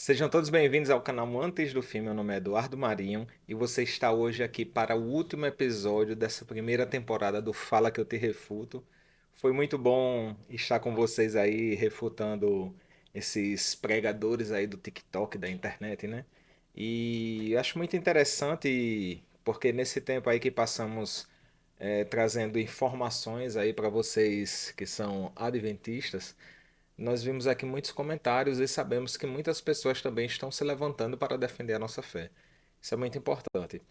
Sejam todos bem-vindos ao canal Antes do Fim. Meu nome é Eduardo Marinho e você está hoje aqui para o último episódio dessa primeira temporada do Fala Que Eu Te Refuto. Foi muito bom estar com vocês aí refutando esses pregadores aí do TikTok, da internet, né? E eu acho muito interessante porque nesse tempo aí que passamos trazendo informações aí para vocês que são adventistas, nós vimos aqui muitos comentários e sabemos que muitas pessoas também estão se levantando para defender a nossa fé. Isso é muito importante.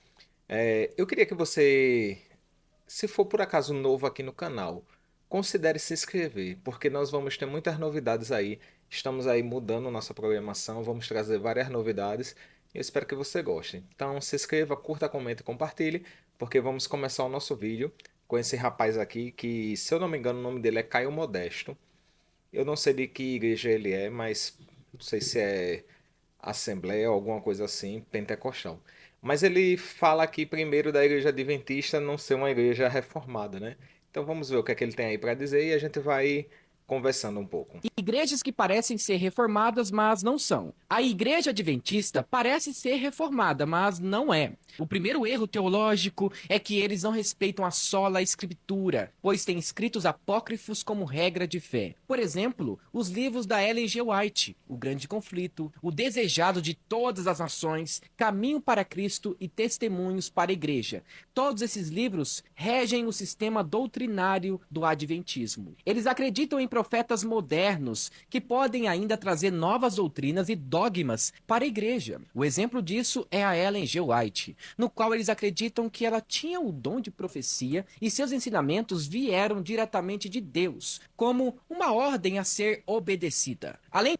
Eu queria que você, se for por acaso novo aqui no canal, considere se inscrever, porque nós vamos ter muitas novidades aí. Estamos aí mudando nossa programação, vamos trazer várias novidades e eu espero que você goste. Então se inscreva, curta, comente e compartilhe, porque vamos começar o nosso vídeo com esse rapaz aqui que, se eu não me engano, o nome dele é Caio Modesto. Eu não sei de que igreja ele é, mas não sei se é Assembleia ou alguma coisa assim, pentecostal. Mas ele fala aqui primeiro da igreja adventista não ser uma igreja reformada, né? Então vamos ver o que é que ele tem aí para dizer e a gente vai conversando um pouco. Igrejas que parecem ser reformadas, mas não são. A igreja adventista parece ser reformada, mas não é. O primeiro erro teológico é que eles não respeitam a sola escritura, pois têm escritos apócrifos como regra de fé. Por exemplo, os livros da Ellen G. White, O Grande Conflito, O Desejado de Todas as Nações, Caminho para Cristo e Testemunhos para a Igreja. Todos esses livros regem o sistema doutrinário do adventismo. Eles acreditam em profetas modernos que podem ainda trazer novas doutrinas e dogmas para a igreja. O exemplo disso é a Ellen G. White, no qual eles acreditam que ela tinha o dom de profecia e seus ensinamentos vieram diretamente de Deus, como uma ordem a ser obedecida. Além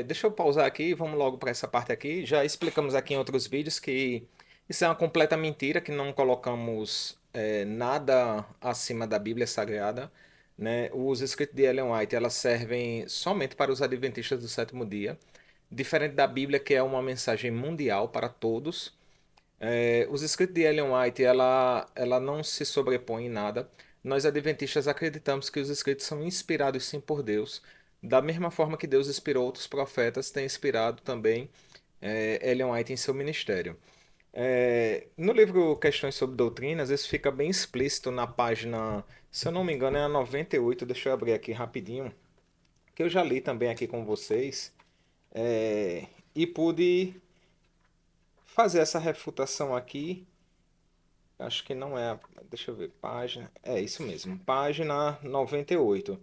Deixa eu pausar aqui e vamos logo para essa parte aqui. Já explicamos aqui em outros vídeos que isso é uma completa mentira, que não colocamos nada acima da Bíblia Sagrada, né? Os escritos de Ellen White elas servem somente para os adventistas do sétimo dia, diferente da Bíblia, que é uma mensagem mundial para todos. Os escritos de Ellen White ela não se sobrepõe em nada. Nós adventistas acreditamos que os escritos são inspirados sim por Deus, da mesma forma que Deus inspirou outros profetas, tem inspirado também Ellen White em seu ministério. No livro Questões sobre Doutrinas, isso fica bem explícito na página, se eu não me engano, é a 98. Deixa eu abrir aqui rapidinho, que eu já li também aqui com vocês, e pude fazer essa refutação aqui. Acho que não é. Deixa eu ver. Página. É isso mesmo. Página 98.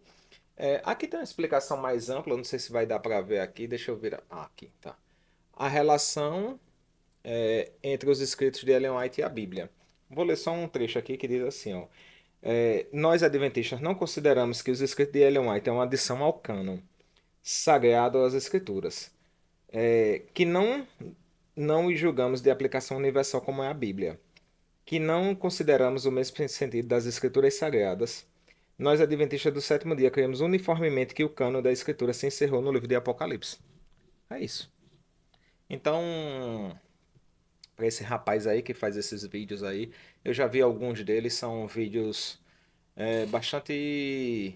Aqui tem uma explicação mais ampla. Não sei se vai dar para ver aqui. Deixa eu ver. Aqui, tá. A relação entre os escritos de Ellen White e a Bíblia. Vou ler só um trecho aqui que diz assim, ó. Nós adventistas não consideramos que os escritos de Ellen White é uma adição ao cânon sagrado às escrituras, que não os julgamos de aplicação universal como é a Bíblia, que não consideramos o mesmo sentido das Escrituras Sagradas. Nós, adventistas do sétimo dia, cremos uniformemente que o cano da Escritura se encerrou no livro de Apocalipse. É isso. Então, para esse rapaz aí que faz esses vídeos aí, eu já vi alguns deles, são vídeos bastante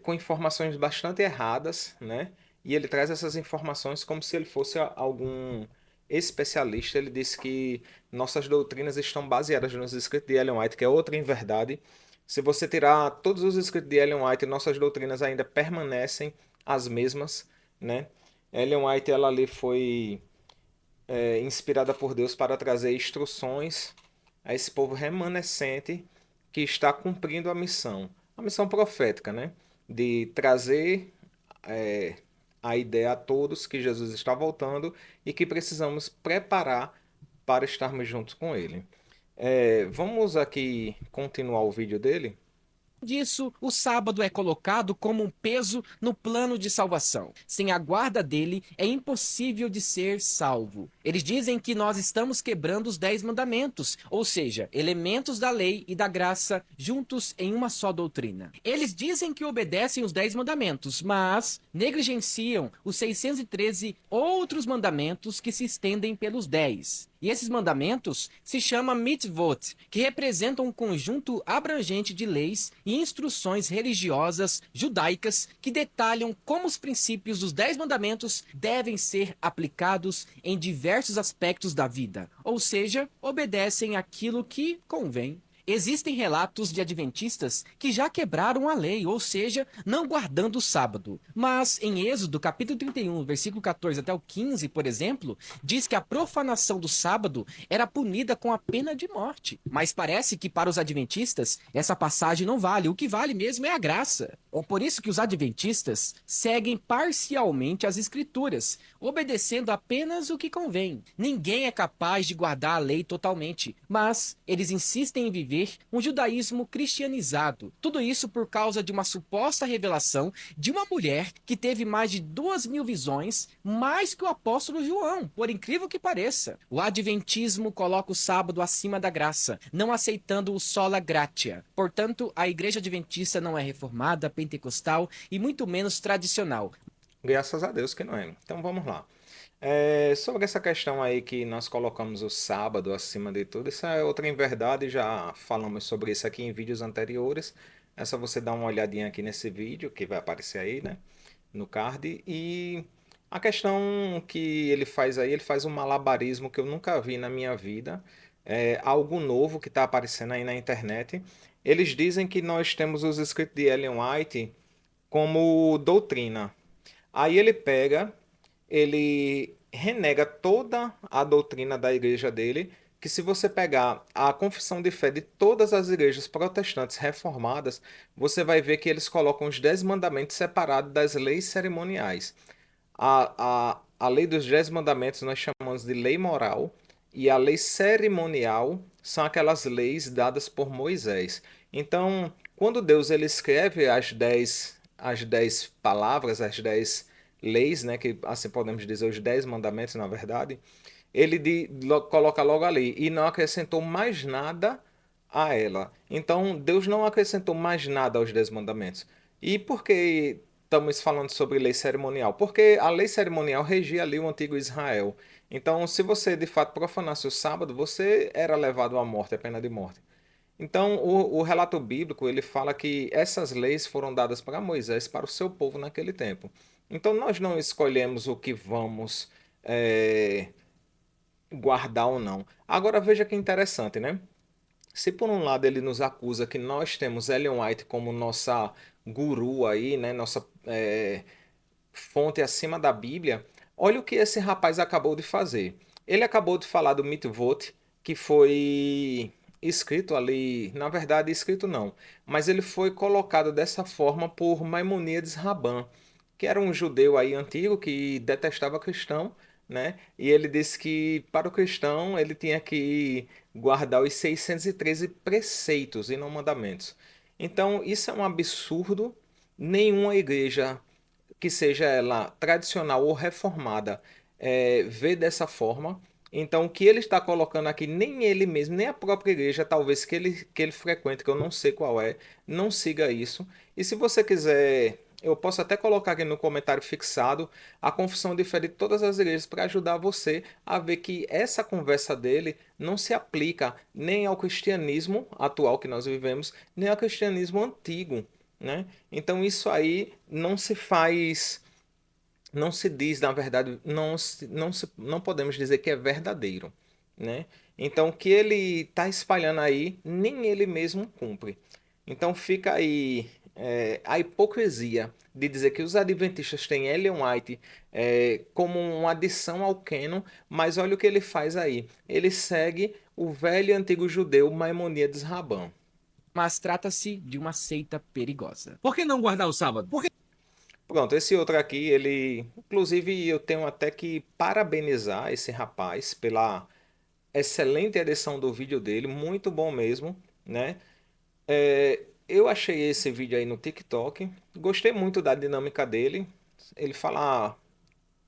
com informações bastante erradas, né? E ele traz essas informações como se ele fosse algum especialista. Ele disse que nossas doutrinas estão baseadas nos escritos de Ellen White, que é outra inverdade. Se você tirar todos os escritos de Ellen White, nossas doutrinas ainda permanecem as mesmas, né? Ellen White ela ali foi inspirada por Deus para trazer instruções a esse povo remanescente que está cumprindo a missão profética, né? De trazer é, a ideia a todos que Jesus está voltando e que precisamos preparar para estarmos juntos com Ele. Vamos aqui continuar o vídeo dele. disso, o sábado é colocado como um peso no plano de salvação. Sem a guarda dele, é impossível de ser salvo. Eles dizem que nós estamos quebrando os 10 mandamentos, ou seja, elementos da lei e da graça juntos em uma só doutrina. Eles dizem que obedecem os 10 mandamentos, mas negligenciam os 613 outros mandamentos que se estendem pelos 10. E esses mandamentos se chamam mitzvot, que representam um conjunto abrangente de leis e instruções religiosas judaicas que detalham como os princípios dos 10 mandamentos devem ser aplicados em diversos aspectos da vida, ou seja, obedecem aquilo que convém. Existem relatos de adventistas que já quebraram a lei, ou seja, não guardando o sábado. Mas em Êxodo, capítulo 31, versículo 14 até o 15, por exemplo, diz que a profanação do sábado era punida com a pena de morte. Mas parece que para os adventistas essa passagem não vale. O que vale mesmo é a graça. É por isso que os adventistas seguem parcialmente as escrituras, obedecendo apenas o que convém. Ninguém é capaz de guardar a lei totalmente, mas eles insistem em viver um judaísmo cristianizado. Tudo isso por causa de uma suposta revelação de uma mulher que teve mais de 2.000 visões, mais que o apóstolo João, por incrível que pareça. O adventismo coloca o sábado acima da graça, não aceitando o sola gratia. Portanto, a igreja adventista não é reformada, pentecostal e muito menos tradicional. Graças a Deus que não é. Então vamos lá. Sobre essa questão aí que nós colocamos o sábado acima de tudo, isso é outra inverdade, já falamos sobre isso aqui em vídeos anteriores. É só você dar uma olhadinha aqui nesse vídeo que vai aparecer aí, né, no card. E a questão que ele faz aí, ele faz um malabarismo que eu nunca vi na minha vida. É algo novo que está aparecendo aí na internet. Eles dizem que nós temos os escritos de Ellen White como doutrina. Aí ele pega, ele renega toda a doutrina da igreja dele, que se você pegar a confissão de fé de todas as igrejas protestantes reformadas, você vai ver que eles colocam os 10 mandamentos separados das leis cerimoniais. A lei dos 10 mandamentos nós chamamos de lei moral, e a lei cerimonial são aquelas leis dadas por Moisés. Então, quando Deus ele escreve as dez palavras, as 10 leis, né, que assim podemos dizer os 10 mandamentos, na verdade, ele coloca logo ali e não acrescentou mais nada a ela. Então, Deus não acrescentou mais nada aos 10 mandamentos. E por que estamos falando sobre lei cerimonial? Porque a lei cerimonial regia ali o antigo Israel. Então, se você de fato profanasse o sábado, você era levado à morte, à pena de morte. Então, o relato bíblico ele fala que essas leis foram dadas para Moisés, para o seu povo naquele tempo. Então, nós não escolhemos o que vamos eh, guardar ou não. Agora, veja que interessante, né? Se por um lado ele nos acusa que nós temos Ellen White como nossa guru aí, né? Nossa fonte acima da Bíblia, olha o que esse rapaz acabou de fazer. Ele acabou de falar do mitvot, que foi escrito ali, na verdade escrito não, mas ele foi colocado dessa forma por Maimonides Raban, que era um judeu aí antigo que detestava cristão, né? E ele disse que para o cristão ele tinha que guardar os 613 preceitos e não mandamentos. Então, isso é um absurdo. Nenhuma igreja que seja ela tradicional ou reformada, vê dessa forma. Então, o que ele está colocando aqui, nem ele mesmo, nem a própria igreja, talvez que ele frequente, que eu não sei qual é, não siga isso. E se você quiser, eu posso até colocar aqui no comentário fixado a confissão de fé de todas as igrejas para ajudar você a ver que essa conversa dele não se aplica nem ao cristianismo atual que nós vivemos, nem ao cristianismo antigo, né? Então isso aí não se faz, não se diz, na verdade, não podemos dizer que é verdadeiro, né? Então o que ele está espalhando aí, nem ele mesmo cumpre. Então fica aí a hipocrisia de dizer que os adventistas têm Ellen White como uma adição ao cânon, mas olha o que ele faz aí. Ele segue o velho e antigo judeu Maimonides Raban. Mas trata-se de uma seita perigosa. Por que não guardar o sábado? Por que Pronto, esse outro aqui, ele. Inclusive, eu tenho até que parabenizar esse rapaz pela excelente edição do vídeo dele, muito bom mesmo, né? Eu achei esse vídeo aí no TikTok, gostei muito da dinâmica dele. Ele fala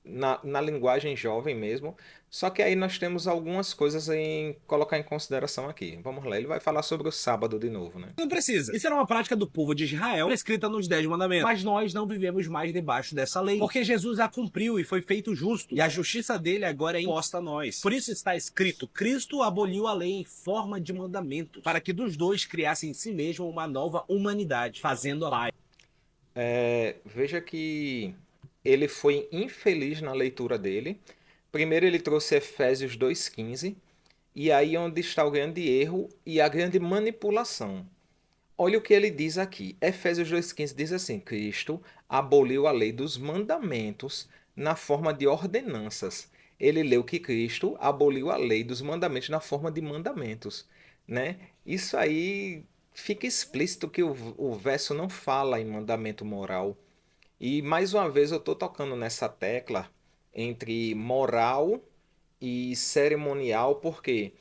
na linguagem jovem mesmo. Só que aí nós temos algumas coisas em colocar em consideração aqui. Vamos lá, ele vai falar sobre o sábado de novo, né? Não precisa. Isso era uma prática do povo de Israel, prescrita nos 10 mandamentos. Mas nós não vivemos mais debaixo dessa lei, porque Jesus a cumpriu e foi feito justo, e a justiça dele agora é imposta a nós. Por isso está escrito: Cristo aboliu a lei em forma de mandamentos, para que dos dois criasse em si mesmo uma nova humanidade, fazendo a paz. Veja que ele foi infeliz na leitura dele. Primeiro ele trouxe Efésios 2,15, e aí onde está o grande erro e a grande manipulação. Olha o que ele diz aqui. Efésios 2,15 diz assim: Cristo aboliu a lei dos mandamentos na forma de ordenanças. Ele leu que Cristo aboliu a lei dos mandamentos na forma de mandamentos, né? Isso aí fica explícito que o verso não fala em mandamento moral. E mais uma vez eu estou tocando nessa tecla entre moral e cerimonial, porque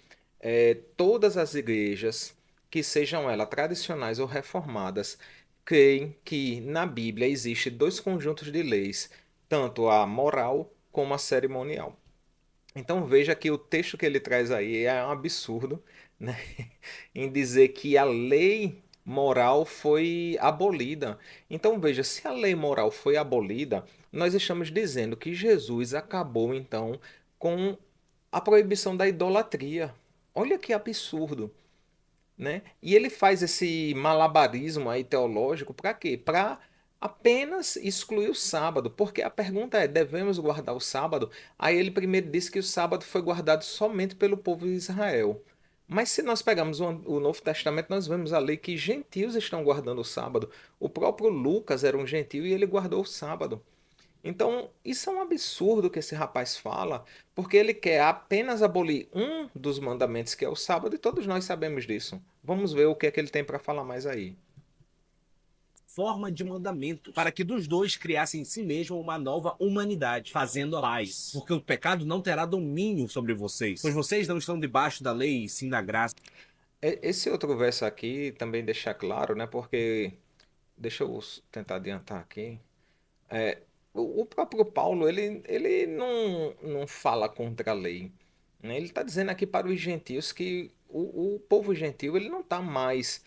todas as igrejas, que sejam elas tradicionais ou reformadas, creem que na Bíblia existe dois conjuntos de leis, tanto a moral como a cerimonial. Então veja que o texto que ele traz aí é um absurdo, né? Em dizer que a lei moral foi abolida. Então veja, se a lei moral foi abolida, nós estamos dizendo que Jesus acabou então com a proibição da idolatria. Olha que absurdo, né? E ele faz esse malabarismo aí teológico para quê? Para apenas excluir o sábado, porque a pergunta é: devemos guardar o sábado? Aí ele primeiro disse que o sábado foi guardado somente pelo povo de Israel. Mas se nós pegarmos o Novo Testamento, nós vemos ali que gentios estão guardando o sábado. O próprio Lucas era um gentio e ele guardou o sábado. Então, isso é um absurdo que esse rapaz fala, porque ele quer apenas abolir um dos mandamentos, que é o sábado, e todos nós sabemos disso. Vamos ver o que é que ele tem para falar mais aí. Forma de mandamentos, para que dos dois criasse em si mesmo uma nova humanidade, fazendo a paz. Porque o pecado não terá domínio sobre vocês, pois vocês não estão debaixo da lei, e sim da graça. Esse outro verso aqui também deixa claro, né? Porque, deixa eu tentar adiantar aqui. É, o próprio Paulo, ele não fala contra a lei, né? Ele está dizendo aqui para os gentios que o povo gentil ele não está mais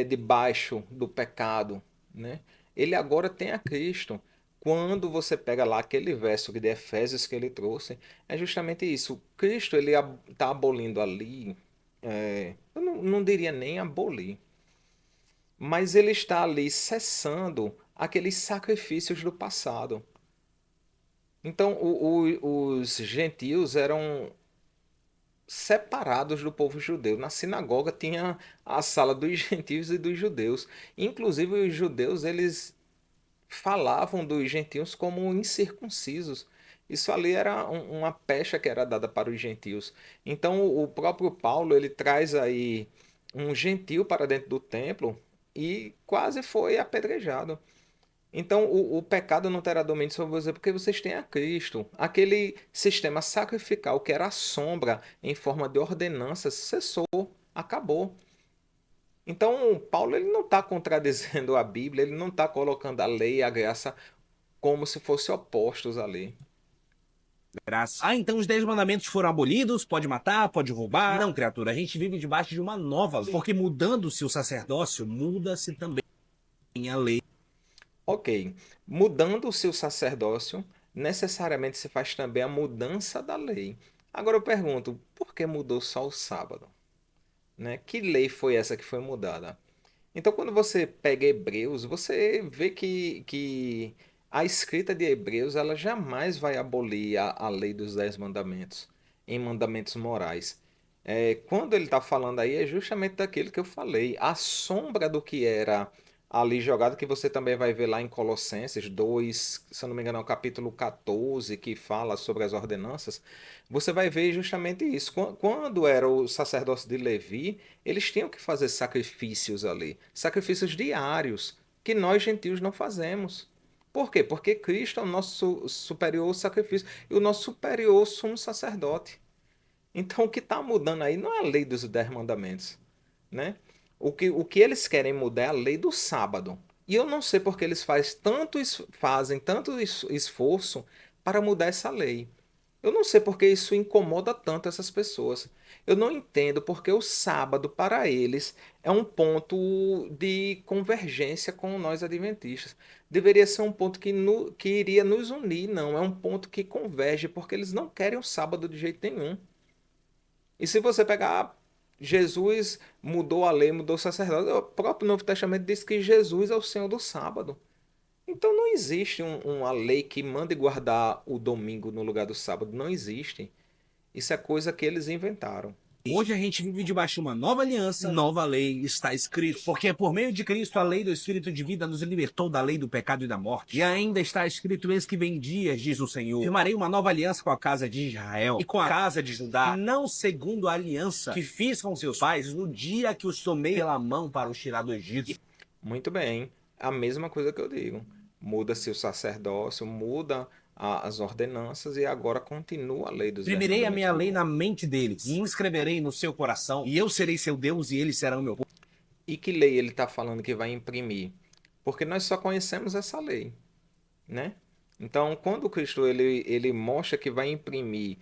debaixo do pecado, né? Ele agora tem a Cristo. Quando você pega lá aquele verso de Efésios que ele trouxe, é justamente isso. Cristo ele está abolindo ali, eu não diria nem abolir, mas ele está ali cessando aqueles sacrifícios do passado. Então, os gentios eram separados do povo judeu. Na sinagoga tinha a sala dos gentios e dos judeus. Inclusive, os judeus eles falavam dos gentios como incircuncisos. Isso ali era uma pecha que era dada para os gentios. Então, o próprio Paulo ele traz aí um gentio para dentro do templo e quase foi apedrejado. Então, o pecado não terá domínio sobre você porque vocês têm a Cristo. Aquele sistema sacrificial que era a sombra em forma de ordenanças cessou, acabou. Então, Paulo ele não está contradizendo a Bíblia, ele não está colocando a lei e a graça como se fossem opostos à lei. Graça. Ah, então os 10 mandamentos foram abolidos? Pode matar, pode roubar? Não, criatura, a gente vive debaixo de uma nova lei. Porque mudando-se o sacerdócio, muda-se também a lei. Ok, mudando o seu sacerdócio, necessariamente se faz também a mudança da lei. Agora eu pergunto, por que mudou só o sábado? Né? Que lei foi essa que foi mudada? Então, quando você pega Hebreus, você vê que a escrita de Hebreus ela jamais vai abolir a lei dos 10 mandamentos em mandamentos morais. Quando ele está falando aí, é justamente daquilo que eu falei, a sombra do que era ali jogado, que você também vai ver lá em Colossenses 2, se eu não me engano, é o capítulo 14, que fala sobre as ordenanças. Você vai ver justamente isso. Quando era o sacerdócio de Levi, eles tinham que fazer sacrifícios ali, sacrifícios diários, que nós gentios não fazemos. Por quê? Porque Cristo é o nosso superior sacrifício e o nosso superior sumo sacerdote. Então o que está mudando aí não é a lei dos 10 mandamentos, né? O que eles querem mudar é a lei do sábado. E eu não sei porque eles fazem tanto esforço para mudar essa lei. Eu não sei porque isso incomoda tanto essas pessoas. Eu não entendo porque o sábado, para eles, é um ponto de convergência com nós adventistas. Deveria ser um ponto que iria nos unir, não. É um ponto que converge, porque eles não querem o sábado de jeito nenhum. E se você pegar, Jesus mudou a lei, mudou o sacerdote. O próprio Novo Testamento diz que Jesus é o Senhor do sábado. Então não existe uma lei que mande guardar o domingo no lugar do sábado. Não existe. Isso é coisa que eles inventaram. Hoje a gente vive debaixo de uma nova aliança, nova lei está escrito. Porque por meio de Cristo a lei do Espírito de vida nos libertou da lei do pecado e da morte. E ainda está escrito: eis que vem dias, diz o Senhor. Firmarei uma nova aliança com a casa de Israel e com a casa de Judá, não segundo a aliança que fiz com seus pais no dia que os tomei pela mão para os tirar do Egito. Muito bem. A mesma coisa que eu digo. Muda-se o sacerdócio, muda as ordenanças e agora continua a lei dos 10 Imprimirei a minha mandamentos. lei na mente deles e inscreverei no seu coração, e eu serei seu Deus e eles serão meu povo. E que lei ele está falando que vai imprimir? Porque nós só conhecemos essa lei, né? Então, quando Cristo ele mostra que vai imprimir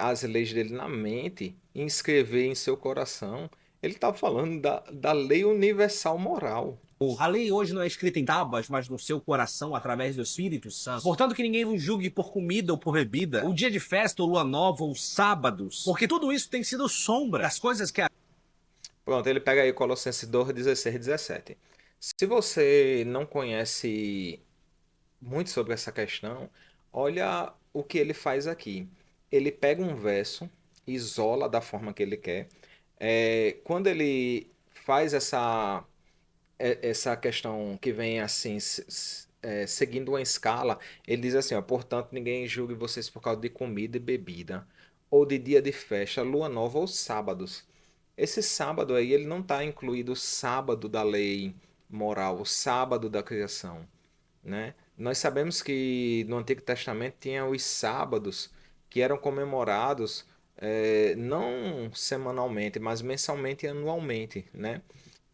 as leis dele na mente e inscrever em seu coração, ele está falando da lei universal moral. A lei hoje não é escrita em tábuas, mas no seu coração, através do Espírito Santo. Portanto, que ninguém vos julgue por comida ou por bebida, o dia de festa ou lua nova ou sábados, porque tudo isso tem sido sombra das coisas que Pronto, ele pega aí Colossenses 2, 16 e 17. Se você não conhece muito sobre essa questão, olha o que ele faz aqui. Ele pega um verso, isola da forma que ele quer. Quando ele faz essa questão que vem assim, seguindo uma escala, ele diz assim, ó, portanto, ninguém julgue vocês por causa de comida e bebida, ou de dia de festa, lua nova ou sábados. Esse sábado aí, ele não está incluído o sábado da lei moral, o sábado da criação, né? Nós sabemos que no Antigo Testamento tinha os sábados que eram comemorados não semanalmente, mas mensalmente e anualmente, né?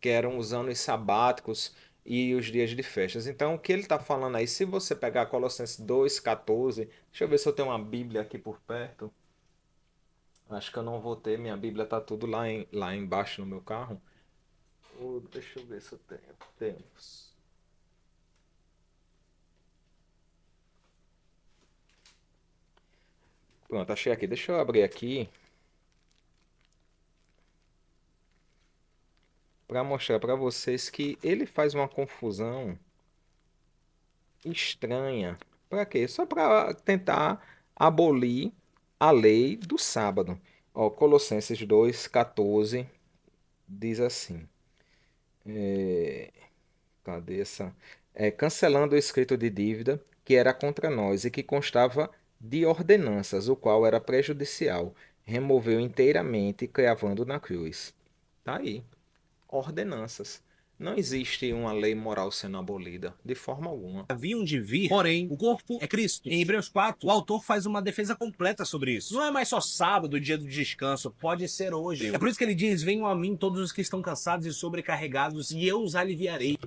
Que eram os anos sabáticos e os dias de festas. Então, o que ele está falando aí, se você pegar Colossenses 2,14, deixa eu ver se eu tenho uma Bíblia aqui por perto. Acho que eu não vou ter, minha Bíblia está tudo lá embaixo no meu carro. Deixa eu ver se eu tenho. Temos. Pronto, achei aqui. Deixa eu abrir aqui para mostrar para vocês que ele faz uma confusão estranha. Para quê? Só para tentar abolir a lei do sábado. Ó, Colossenses 2,14 diz assim. Cadê essa? Cancelando o escrito de dívida que era contra nós e que constava de ordenanças, o qual era prejudicial, removeu inteiramente, cravando na cruz. Tá aí. Ordenanças. Não existe uma lei moral sendo abolida, de forma alguma. haviam de vir, porém, o corpo é Cristo. Em Hebreus 4, o autor faz uma defesa completa sobre isso. Não é mais só sábado, dia do descanso, pode ser hoje. É por isso que ele diz: venham a mim todos os que estão cansados e sobrecarregados, e eu os aliviarei.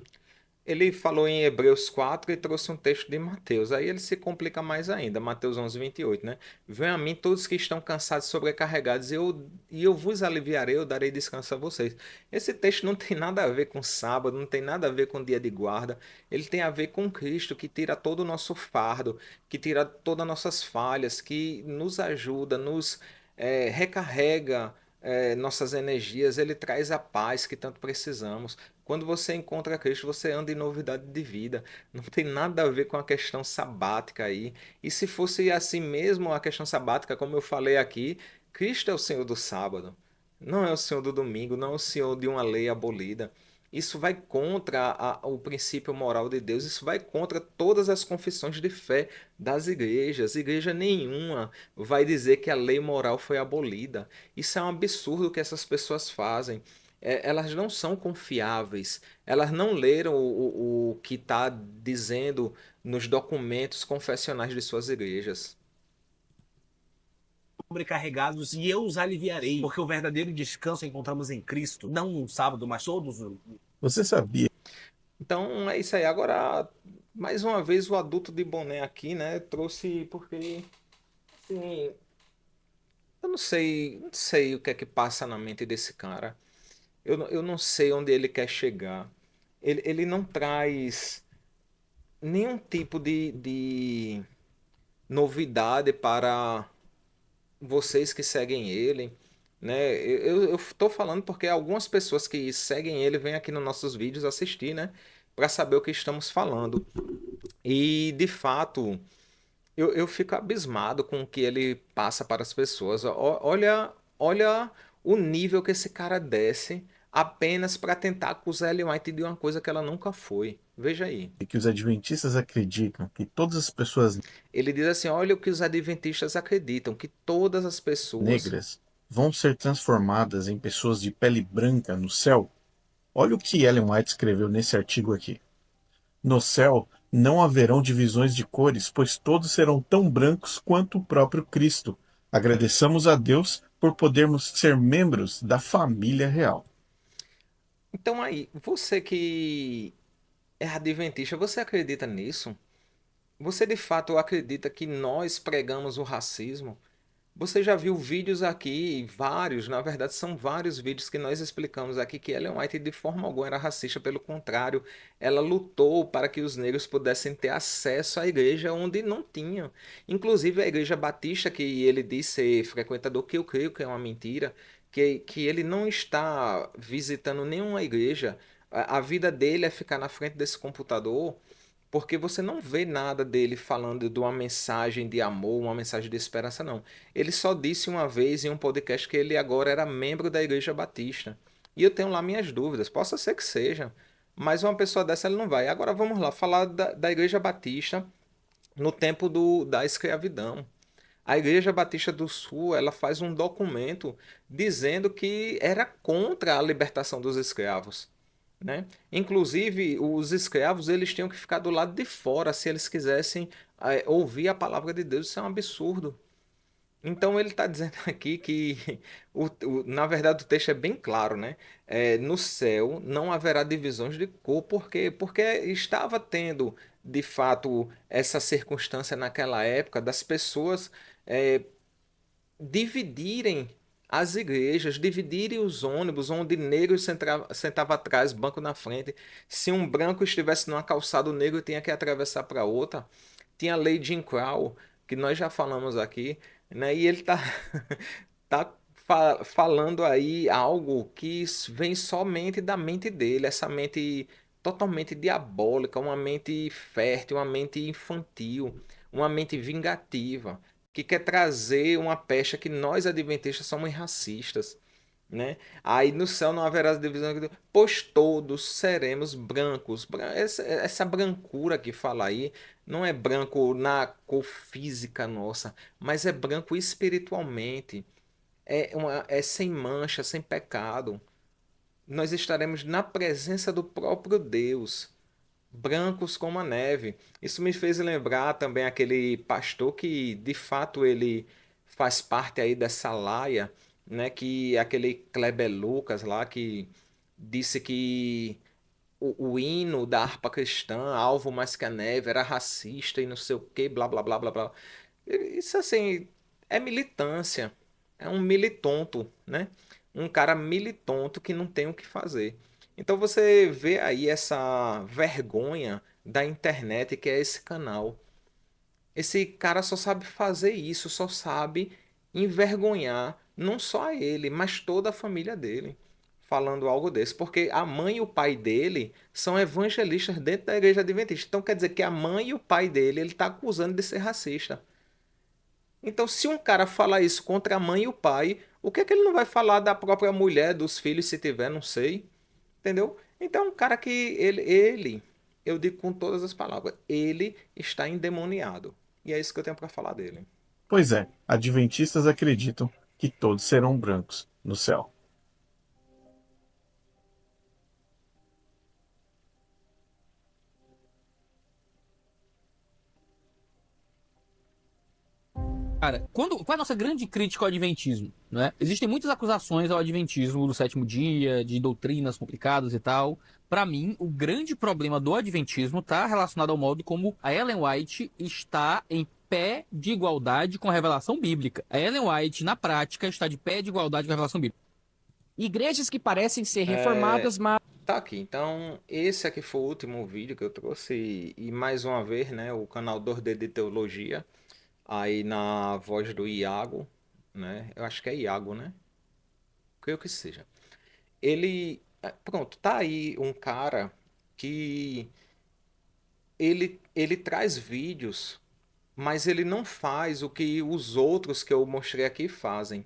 Ele falou em Hebreus 4 e trouxe um texto de Mateus. Aí ele se complica mais ainda. Mateus 11, 28, né? Venham a mim todos que estão cansados e sobrecarregados, e eu vos aliviarei, eu darei descanso a vocês. Esse texto não tem nada a ver com sábado, não tem nada a ver com dia de guarda. Ele tem a ver com Cristo, que tira todo o nosso fardo, que tira todas as nossas falhas, que nos ajuda, nos recarrega nossas energias. Ele traz a paz que tanto precisamos. Quando você encontra Cristo, você anda em novidade de vida. Não tem nada a ver com a questão sabática aí. E se fosse assim mesmo a questão sabática, como eu falei aqui, Cristo é o Senhor do sábado. Não é o Senhor do domingo, não é o Senhor de uma lei abolida. Isso vai contra o princípio moral de Deus, isso vai contra todas as confissões de fé das igrejas. Igreja nenhuma vai dizer que a lei moral foi abolida. Isso é um absurdo que essas pessoas fazem. Elas não são confiáveis, elas não leram o que está dizendo nos documentos confessionais de suas igrejas. Sobrecarregados, e eu os aliviarei. Porque o verdadeiro descanso encontramos em Cristo, não no sábado, mas todos. Você sabia? Então é isso aí. Agora, Mais uma vez o adulto de boné aqui, né? Trouxe porque, assim, eu não sei o que é que passa na mente desse cara. Eu não sei onde ele quer chegar. Ele não traz nenhum tipo de novidade para vocês que seguem ele, né? Eu tô falando porque algumas pessoas que seguem ele vêm aqui nos nossos vídeos assistir, né? Para saber o que estamos falando. E de fato, eu fico abismado com o que ele passa para as pessoas. Olha o nível que esse cara desce apenas para tentar acusar Ellen White de uma coisa que ela nunca foi. Veja aí. E que os adventistas acreditam que todas as pessoas Ele diz assim: olha o que os adventistas acreditam, que todas as pessoas. negras vão ser transformadas em pessoas de pele branca no céu. Olha o que Ellen White escreveu nesse artigo aqui. No céu não haverão divisões de cores, pois todos serão tão brancos quanto o próprio Cristo. Agradeçamos a Deus por podermos ser membros da família real. Então aí, você que é adventista, você acredita nisso? Você de fato acredita que nós pregamos o racismo? Você já viu vídeos aqui, vários, na verdade são vários vídeos que nós explicamos aqui que Ellen White de forma alguma era racista, pelo contrário, ela lutou para que os negros pudessem ter acesso à igreja onde não tinham. Inclusive a igreja batista, que ele diz ser frequentador, que eu creio que é uma mentira, que ele não está visitando nenhuma igreja, a vida dele é ficar na frente desse computador porque você não vê nada dele falando de uma mensagem de amor, uma mensagem de esperança, não. Ele só disse uma vez em um podcast que ele agora era membro da Igreja Batista. E eu tenho lá minhas dúvidas, possa ser que seja, mas uma pessoa dessa ele não vai. Agora vamos lá, falar da Igreja Batista no tempo da escravidão. A Igreja Batista do Sul, ela faz um documento dizendo que era contra a libertação dos escravos, né? Inclusive, os escravos eles tinham que ficar do lado de fora se eles quisessem ouvir a palavra de Deus. Isso é um absurdo. Então ele está dizendo aqui que, na verdade, o texto é bem claro, né? No céu não haverá divisões de cor, por quê? Porque estava tendo, de fato, essa circunstância naquela época das pessoas é, dividirem as igrejas, dividirem os ônibus, onde negros sentava atrás, banco na frente. Se um branco estivesse numa calçada, o negro tinha que atravessar para outra. Tinha a lei de Jim Crow, que nós já falamos aqui, né? E ele está tá falando aí algo que vem somente da mente dele, essa mente totalmente diabólica, uma mente fértil, uma mente infantil, uma mente vingativa, que quer trazer uma pecha que nós adventistas somos racistas, né? Aí no céu não haverá divisão, pois todos seremos brancos. Essa brancura que fala aí não é branco na cor física nossa, mas é branco espiritualmente. É sem mancha, sem pecado. Nós estaremos na presença do próprio Deus, brancos como a neve. Isso me fez lembrar também aquele pastor que, de fato, ele faz parte aí dessa laia, né? Que é aquele Kleber Lucas lá que disse que o hino da harpa cristã, Alvo Mais Que a Neve, era racista e não sei o que, blá blá blá blá blá. Isso assim é militância, é um militonto, né? Um cara militonto que não tem o que fazer. Então você vê aí essa vergonha da internet que é esse canal. Esse cara só sabe fazer isso, só sabe envergonhar não só ele, mas toda a família dele, falando algo desse. Porque a mãe e o pai dele são evangelistas dentro da igreja adventista. Então quer dizer que a mãe e o pai dele ele está acusando de ser racista. Então, se um cara fala isso contra a mãe e o pai, o que é que ele não vai falar da própria mulher, dos filhos, se tiver, não sei. Entendeu? Então, é um cara que eu digo com todas as palavras, ele está endemoniado. E é isso que eu tenho para falar dele. Pois é, adventistas acreditam que todos serão brancos no céu. Cara, qual é a nossa grande crítica ao adventismo, né? Existem muitas acusações ao adventismo do sétimo dia, de doutrinas complicadas e tal. Pra mim, o grande problema do adventismo tá relacionado ao modo como a Ellen White está em pé de igualdade com a revelação bíblica. A Ellen White, na prática, está de pé de igualdade com a revelação bíblica. Igrejas que parecem ser reformadas, mas Tá aqui, então esse aqui foi o último vídeo que eu trouxe e mais uma vez, né, o canal 2D de Teologia, aí na voz do Iago, né, eu acho que é Iago, né, creio que seja. Pronto, tá aí um cara que ele traz vídeos, mas ele não faz o que os outros que eu mostrei aqui fazem,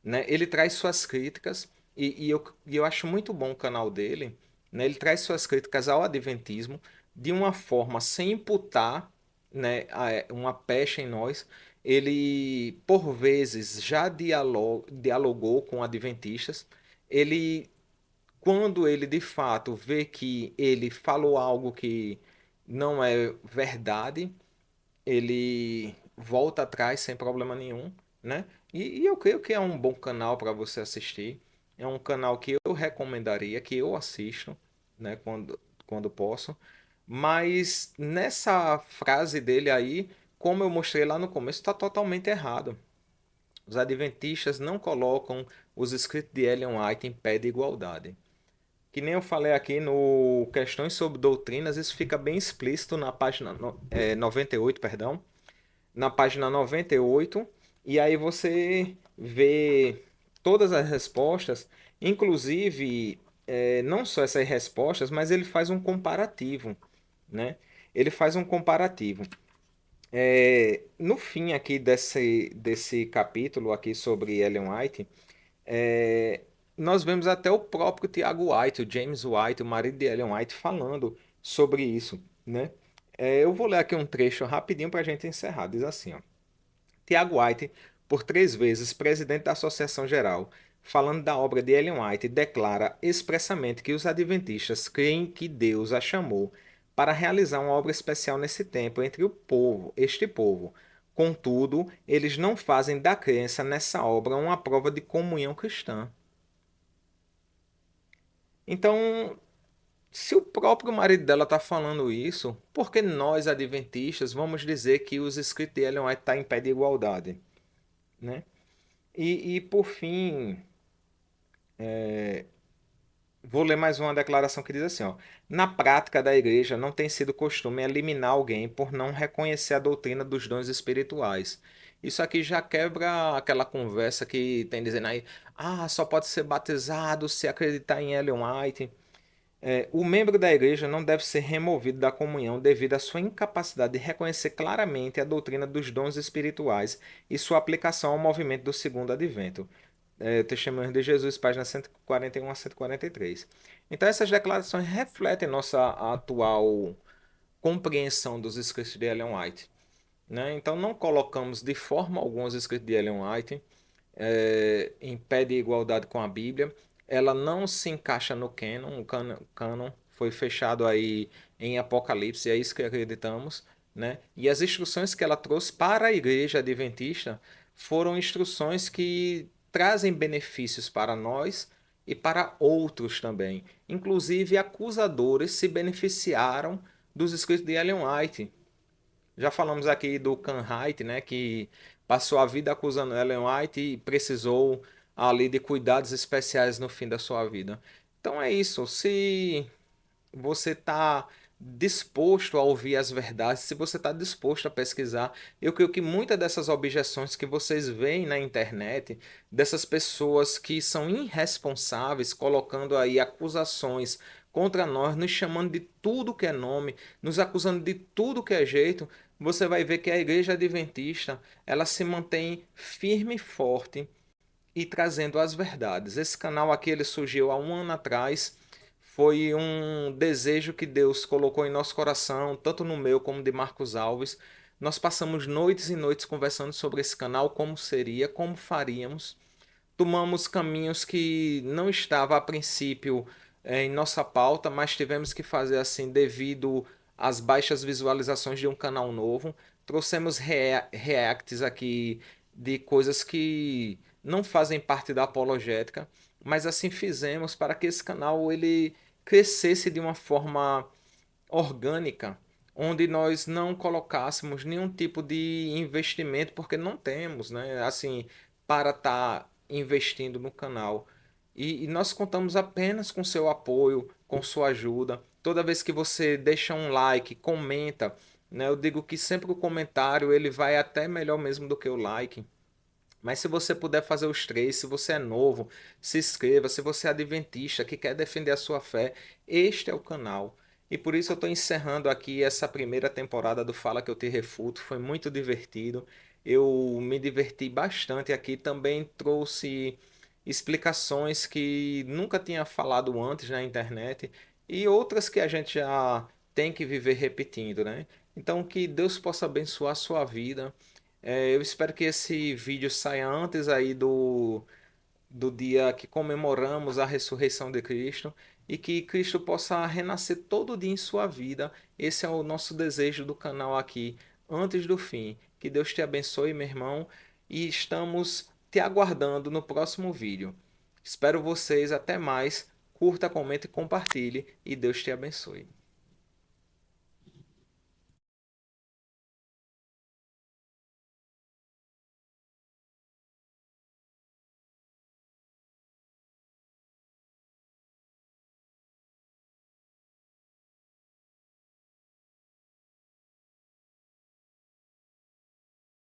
né? Ele traz suas críticas e eu acho muito bom o canal dele, né? Ele traz suas críticas ao adventismo de uma forma sem imputar, né, uma pecha em nós. Ele, por vezes, já dialogou com adventistas. Ele, quando ele de fato vê que ele falou algo que não é verdade, ele volta atrás sem problema nenhum, né? E eu creio que é um bom canal para você assistir. É um canal que eu recomendaria, que eu assisto, né, quando posso. Mas nessa frase dele aí, como eu mostrei lá no começo, está totalmente errado. Os adventistas não colocam os escritos de Ellen White em pé de igualdade. Que nem eu falei aqui no Questões sobre Doutrinas, isso fica bem explícito na página 98, perdão, na página 98, e aí você vê todas as respostas, inclusive não só essas respostas, mas ele faz um comparativo, né? Ele faz um comparativo. No fim aqui desse capítulo aqui sobre Ellen White, é, nós vemos até o próprio Tiago White, o James White, o marido de Ellen White, falando sobre isso, né? Eu vou ler aqui um trecho rapidinho para a gente encerrar. Diz assim, ó. Tiago White, por 3 vezes presidente da Associação Geral, falando da obra de Ellen White, declara expressamente que os adventistas creem que Deus a chamou para realizar uma obra especial nesse tempo entre o povo, este povo. Contudo, eles não fazem da crença nessa obra uma prova de comunhão cristã. Então, se o próprio marido dela está falando isso, por que nós, adventistas, vamos dizer que os escritos de Ellen White estão em pé de igualdade, né? E por fim, vou ler mais uma declaração que diz assim, ó. Na prática da igreja, não tem sido costume eliminar alguém por não reconhecer a doutrina dos dons espirituais. Isso aqui já quebra aquela conversa que tem dizendo aí, só pode ser batizado se acreditar em Ellen White. O membro da igreja não deve ser removido da comunhão devido à sua incapacidade de reconhecer claramente a doutrina dos dons espirituais e sua aplicação ao movimento do segundo advento. Testemunhos de Jesus, páginas 141 a 143. Então, essas declarações refletem nossa atual compreensão dos escritos de Ellen White, né? Então, não colocamos de forma alguma os escritos de Ellen White em pé de igualdade com a Bíblia. Ela não se encaixa no cânon. O cânon foi fechado aí em Apocalipse, é isso que acreditamos, né? E as instruções que ela trouxe para a igreja adventista foram instruções que trazem benefícios para nós e para outros também. Inclusive, acusadores se beneficiaram dos escritos de Ellen White. Já falamos aqui do Can Wright, né, que passou a vida acusando Ellen White e precisou ali de cuidados especiais no fim da sua vida. Então é isso. Se você está disposto a ouvir as verdades, se você está disposto a pesquisar, eu creio que muitas dessas objeções que vocês veem na internet, dessas pessoas que são irresponsáveis, colocando aí acusações contra nós, nos chamando de tudo que é nome, nos acusando de tudo que é jeito, você vai ver que a igreja adventista, ela se mantém firme e forte e trazendo as verdades. Esse canal aqui ele surgiu há um ano atrás, foi um desejo que Deus colocou em nosso coração, tanto no meu como de Marcos Alves. Nós passamos noites e noites conversando sobre esse canal, como seria, como faríamos. Tomamos caminhos que não estavam a princípio em nossa pauta, mas tivemos que fazer assim devido às baixas visualizações de um canal novo. trouxemos reacts aqui de coisas que não fazem parte da apologética, mas assim fizemos para que esse canal ele crescesse de uma forma orgânica, onde nós não colocássemos nenhum tipo de investimento, porque não temos, né? Assim, para estar investindo no canal. E nós contamos apenas com seu apoio, com sua ajuda. Toda vez que você deixa um like, comenta, né? Eu digo que sempre o comentário ele vai até melhor mesmo do que o like. Mas se você puder fazer os três, se você é novo, se inscreva. Se você é adventista que quer defender a sua fé, este é o canal. E por isso eu estou encerrando aqui essa primeira temporada do Fala Que Eu Te Refuto. Foi muito divertido. Eu me diverti bastante aqui. Também trouxe explicações que nunca tinha falado antes na internet e outras que a gente já tem que viver repetindo, né? Então que Deus possa abençoar a sua vida. Eu espero que esse vídeo saia antes aí do dia que comemoramos a ressurreição de Cristo e que Cristo possa renascer todo dia em sua vida. Esse é o nosso desejo do canal aqui, antes do fim. Que Deus te abençoe, meu irmão, e estamos te aguardando no próximo vídeo. Espero vocês, até mais. Curta, comente e compartilhe e Deus te abençoe.